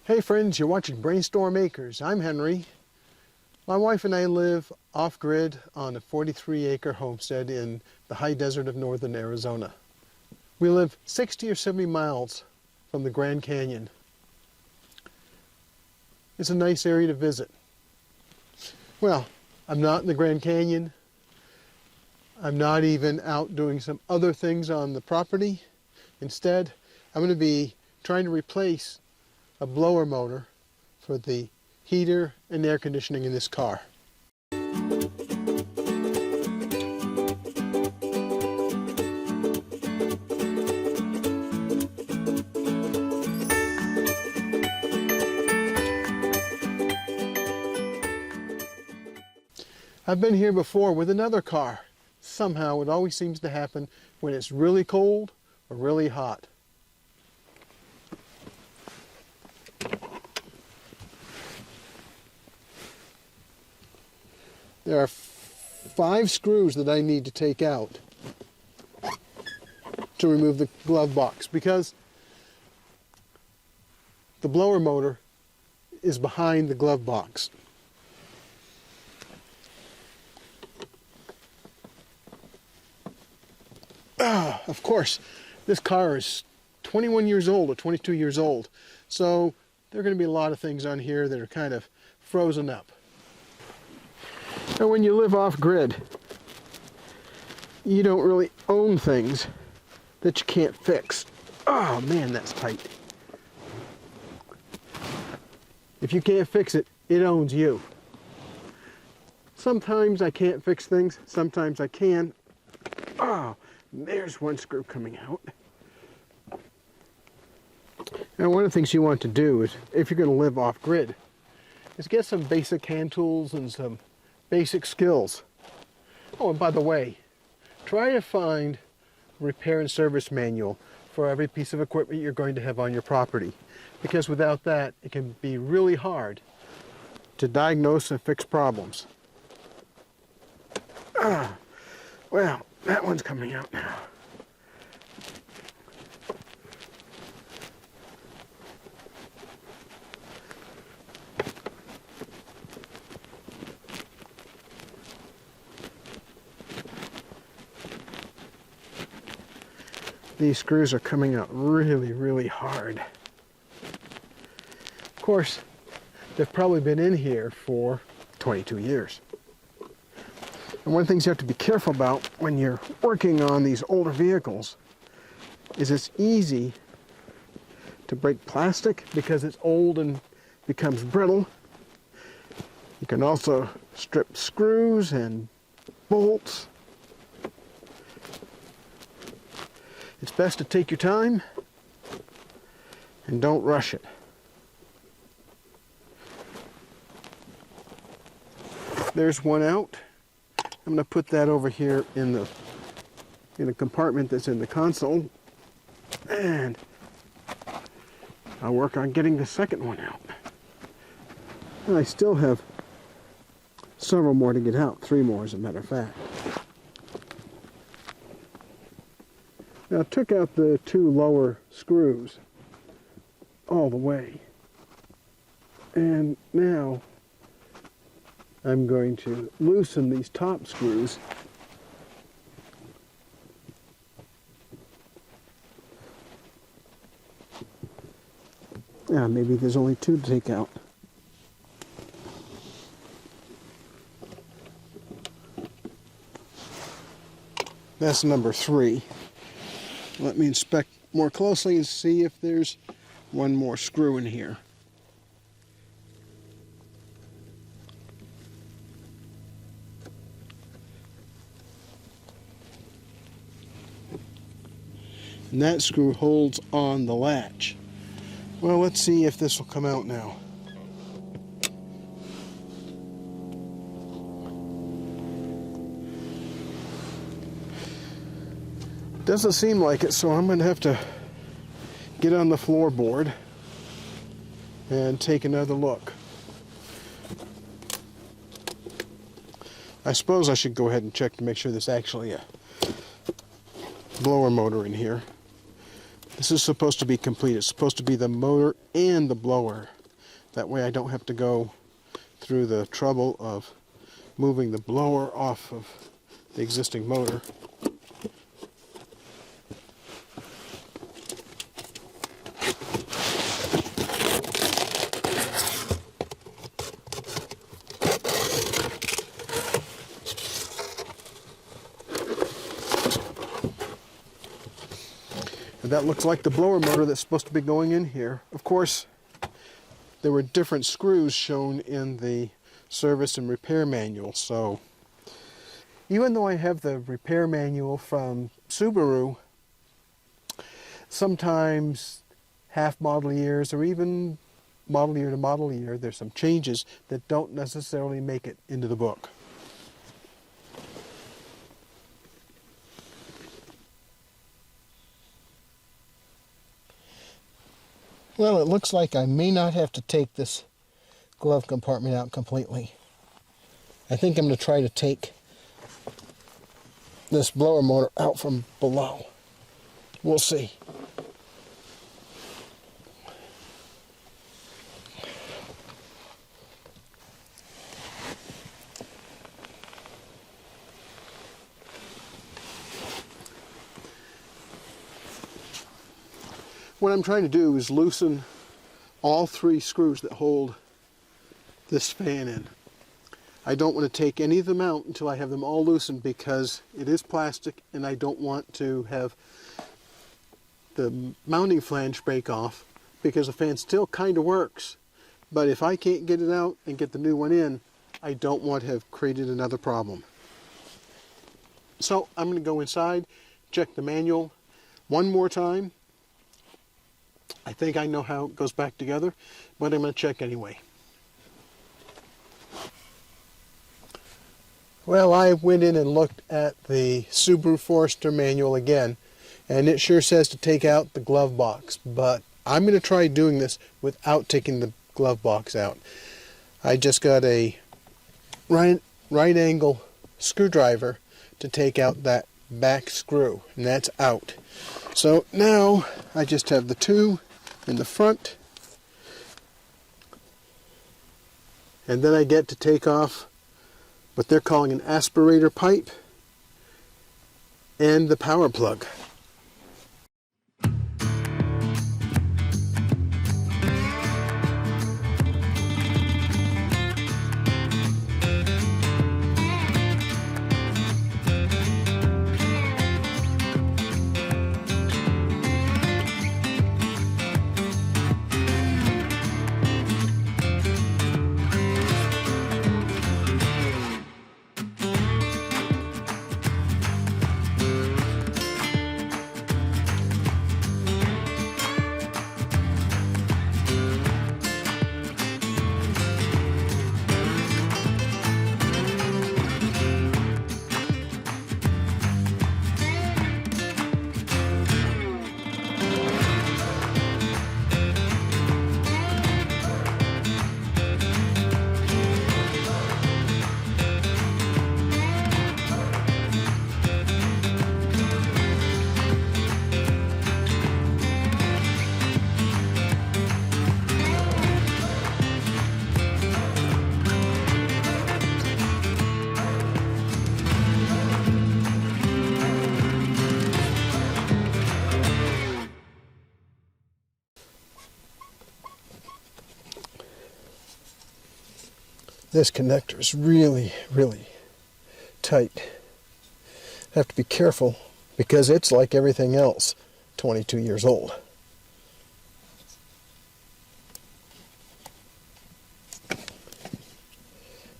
Hey friends, you're watching BrainStormAcres. I'm Henry. My wife and I live off-grid on a 43-acre homestead in the high desert of northern Arizona. We live 60 or 70 miles from the Grand Canyon. It's a nice area to visit. Well, I'm not in the Grand Canyon. I'm not even out doing some other things on the property. Instead, I'm going to be trying to replace a blower motor for the heater and air conditioning in this car. I've been here before with another car. Somehow it always seems to happen when it's really cold or really hot. There are 5 screws that I need to take out to remove the glove box because the blower motor is behind the glove box. Of course, this car is 21 years old or 22 years old, so there are going to be a lot of things on here that are kind of frozen up. Now, when you live off-grid, you don't really own things that you can't fix. Oh man, that's tight. If you can't fix it, it owns you. Sometimes I can't fix things, sometimes I can. Oh, there's one screw coming out. Now, one of the things you want to do is, if you're going to live off-grid, is get some basic hand tools and some basic skills. Oh, and by the way, try to find a repair and service manual for every piece of equipment you're going to have on your property, because without that, it can be really hard to diagnose and fix problems. Well, that one's coming out now. These screws are coming out really, really hard. Of course, they've probably been in here for 22 years. And one of the things you have to be careful about when you're working on these older vehicles is it's easy to break plastic because it's old and becomes brittle. You can also strip screws and bolts. It's best to take your time and don't rush it. There's one out. I'm going to put that over here in a compartment that's in the console, and I'll work on getting the second one out. And I still have several more to get out, 3 more as a matter of fact. Now, I took out the 2 lower screws all the way, and now I'm going to loosen these top screws. Yeah, maybe there's only 2 to take out. That's number 3. Let me inspect more closely and see if there's one more screw in here. And that screw holds on the latch. Well, let's see if this will come out now. Doesn't seem like it, so I'm going to have to get on the floorboard and take another look. I suppose I should go ahead and check to make sure there's actually a blower motor in here. This is supposed to be complete. It's supposed to be the motor and the blower. That way I don't have to go through the trouble of moving the blower off of the existing motor. And that looks like the blower motor that's supposed to be going in here. Of course, there were different screws shown in the service and repair manual, so even though I have the repair manual from Subaru, sometimes half model years or even model year to model year, there's some changes that don't necessarily make it into the book. Well, it looks like I may not have to take this glove compartment out completely. I think I'm going to try to take this blower motor out from below. We'll see. What I'm trying to do is loosen all three screws that hold this fan in. I don't want to take any of them out until I have them all loosened because it is plastic and I don't want to have the mounting flange break off because the fan still kind of works. But if I can't get it out and get the new one in, I don't want to have created another problem. So I'm going to go inside, check the manual one more time. I think I know how it goes back together, but I'm going to check anyway. Well, I went in and looked at the Subaru Forester manual again, and it sure says to take out the glove box, but I'm going to try doing this without taking the glove box out. I just got a right angle screwdriver to take out that back screw, and that's out. So now I just have the two in the front, and then I get to take off what they're calling an aspirator pipe and the power plug. This connector is really, really tight. I have to be careful because it's like everything else, 22 years old.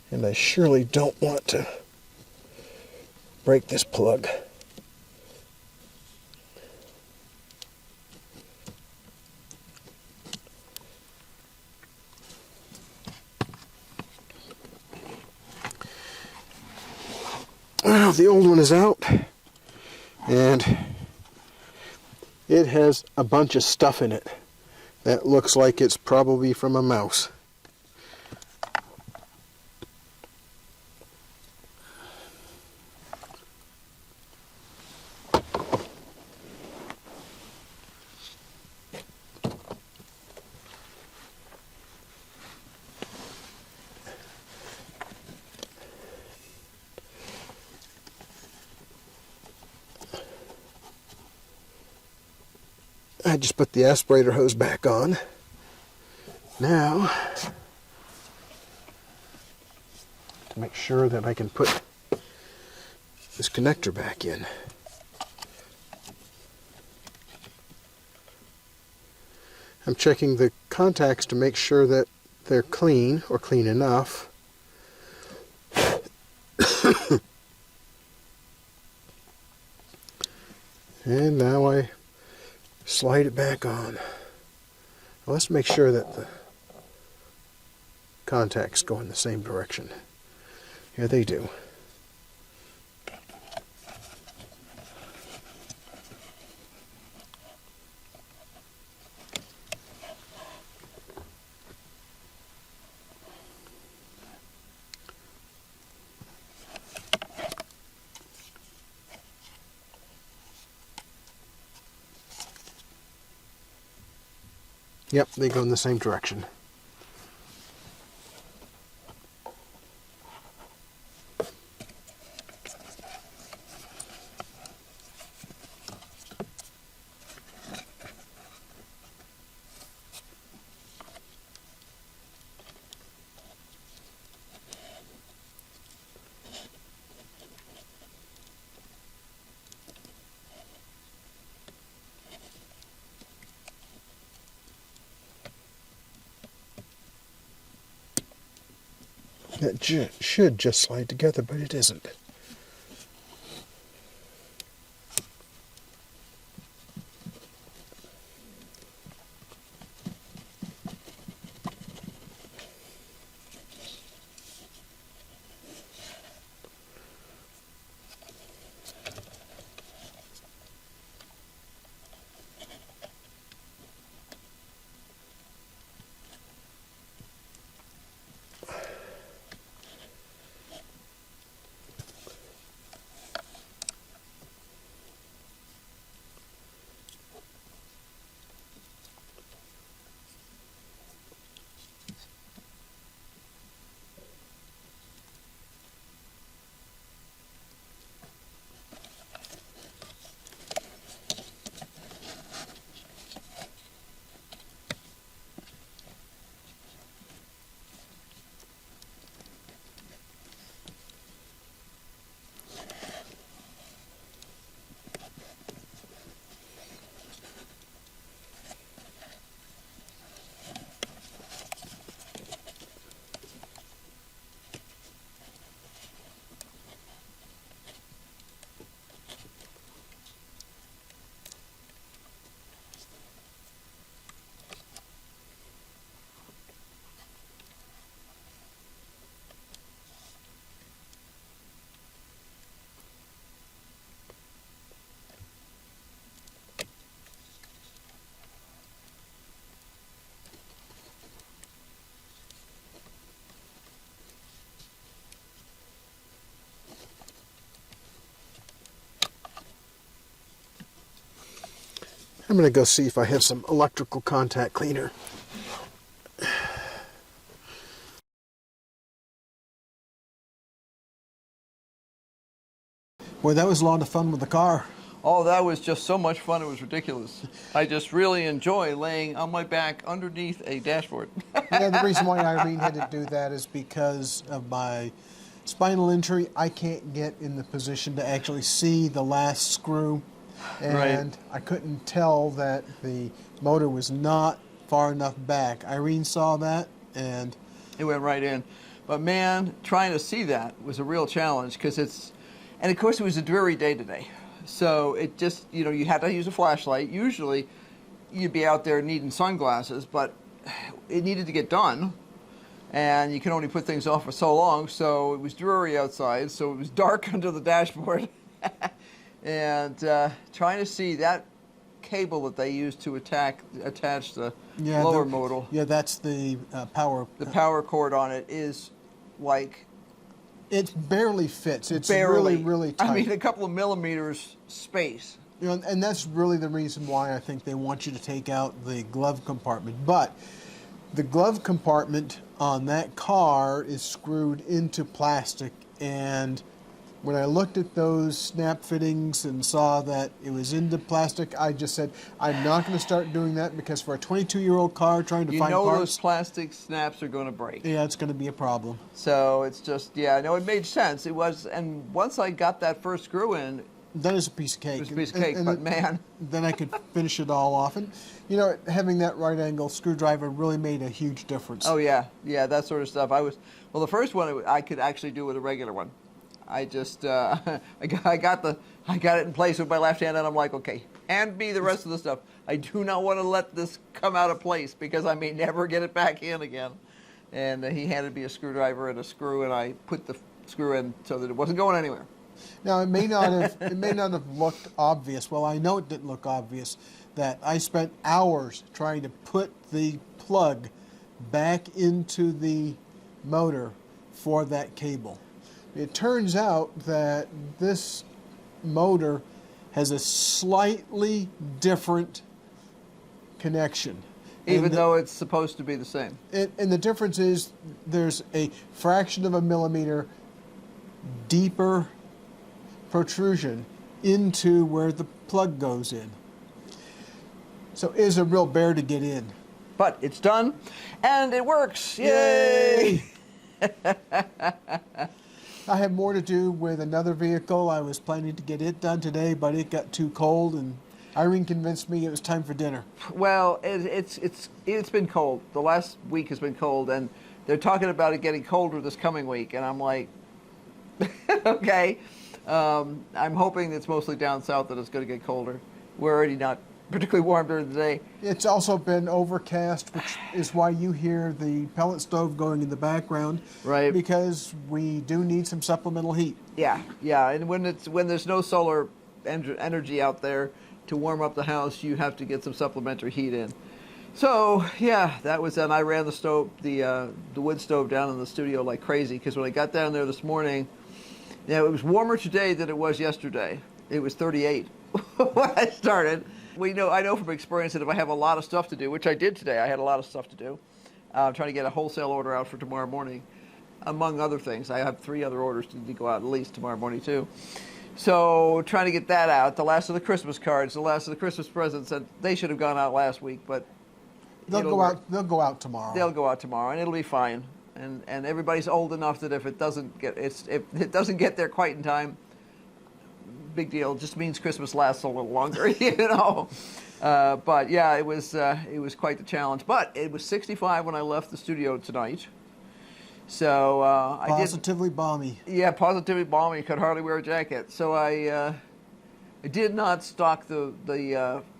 And I surely don't want to break this plug. Well, the old one is out, and it has a bunch of stuff in it that looks like it's probably from a mouse. I just put the aspirator hose back on. Now, to make sure that I can put this connector back in. I'm checking the contacts to make sure that they're clean, or clean enough. And now I slide it back on. Well, let's make sure that the contacts go in the same direction. Here they do. Yep, they go in the same direction. That should just slide together, but it isn't. I'm going to go see if I have some electrical contact cleaner. Boy, that was a lot of fun with the car. Oh, that was just so much fun, it was ridiculous. I just really enjoy laying on my back underneath a dashboard. Yeah, the reason why Irene had to do that is because of my spinal injury. I can't get in the position to actually see the last screw. And Right. I couldn't tell that the motor was not far enough back. Irene saw that, and It went right in. But man, trying to see that was a real challenge because and of course it was a dreary day today. So it just, you had to use a flashlight. Usually you'd be out there needing sunglasses, but it needed to get done. And you can only put things off for so long. So it was dreary outside. So it was dark under the dashboard. And trying to see that cable that they use to attach the lower modal. Yeah, that's the power. The power cord on it is like... It barely fits. It's barely, really, really tight. I mean, a couple of millimeters space. And that's really the reason why I think they want you to take out the glove compartment. But the glove compartment on that car is screwed into plastic, and When I looked at those snap fittings and saw that it was into plastic, I just said, I'm not going to start doing that, because for a 22-year-old car trying to find those parts, plastic snaps are going to break. yeah, it's going to be a problem. So it's just, yeah, no, it made sense. It was, and once I got that first screw in, Then it's a piece of cake. it was a piece of cake, but man. Then I could finish it all off. And, you know, having that right angle screwdriver really made a huge difference. Oh, yeah, yeah, that sort of stuff. Well, the first one I could actually do with a regular one. I just, I got it in place with my left hand, and I'm like, okay, hand me the rest of the stuff. I do not want to let this come out of place, because I may never get it back in again. And he handed me a screwdriver and a screw, and I put the screw in so that it wasn't going anywhere. Now, it may not have looked obvious. Well, I know it didn't look obvious that I spent hours trying to put the plug back into the motor for that cable. It turns out that this motor has a slightly different connection. Even though it's supposed to be the same. And the difference is there's a fraction of a millimeter deeper protrusion into where the plug goes in. So it is a real bear to get in. But it's done, and it works. Yay! I have more to do with another vehicle. I was planning to get it done today, but it got too cold, and Irene convinced me it was time for dinner. Well, it's been cold. The last week has been cold, and they're talking about it getting colder this coming week, and I'm like, okay. I'm hoping it's mostly down south that it's going to get colder. We're already not particularly warm during the day. It's also been overcast, which is why you hear the pellet stove going in the background. Right. Because we do need some supplemental heat. Yeah, yeah. And when there's no solar energy out there to warm up the house, you have to get some supplementary heat in. So yeah, that was then. I ran the stove, the wood stove down in the studio like crazy, because when I got down there this morning, yeah, it was warmer today than it was yesterday. It was 38 when I started. I know from experience that if I have a lot of stuff to do, which I did today, I had a lot of stuff to do. I'm trying to get a wholesale order out for tomorrow morning, among other things. I have 3 other orders to go out at least tomorrow morning too. So trying to get that out. The last of the Christmas cards, the last of the Christmas presents, and they should have gone out last week, but they'll go out tomorrow. They'll go out tomorrow, and it'll be fine. And everybody's old enough that if it doesn't get there quite in time, big deal. It just means Christmas lasts a little longer, you know. But yeah, it was quite the challenge. But it was 65 when I left the studio tonight. So positively balmy. Yeah, positively balmy. Could hardly wear a jacket. So I did not stock the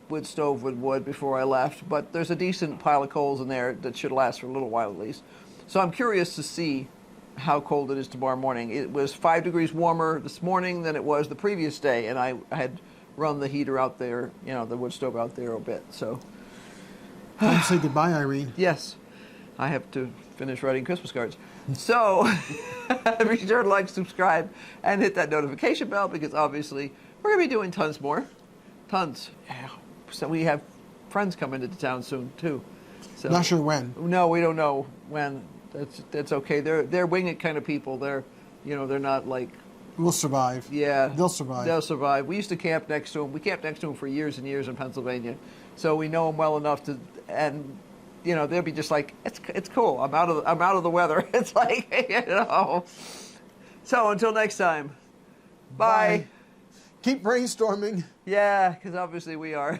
wood stove with wood before I left, but there's a decent pile of coals in there that should last for a little while at least. So I'm curious to see how cold it is tomorrow morning. It was 5 degrees warmer this morning than it was the previous day, and I had run the heater out there, you know, the wood stove out there a bit. So time to say goodbye, Irene. Yes, I have to finish writing Christmas cards. So be sure to like, subscribe, and hit that notification bell, because obviously we're going to be doing tons more. Tons. Yeah. So we have friends coming into town soon too. So not sure when. No, we don't know when. That's okay. They're wing it kind of people. They're not like. We'll survive. Yeah. They'll survive. They'll survive. We used to camp next to them. We camped next to them for years and years in Pennsylvania, so we know them well enough to. And they'll be just like, it's cool. I'm out of the weather. It's like, So until next time. Bye. Keep brainstorming. Yeah, because obviously we are.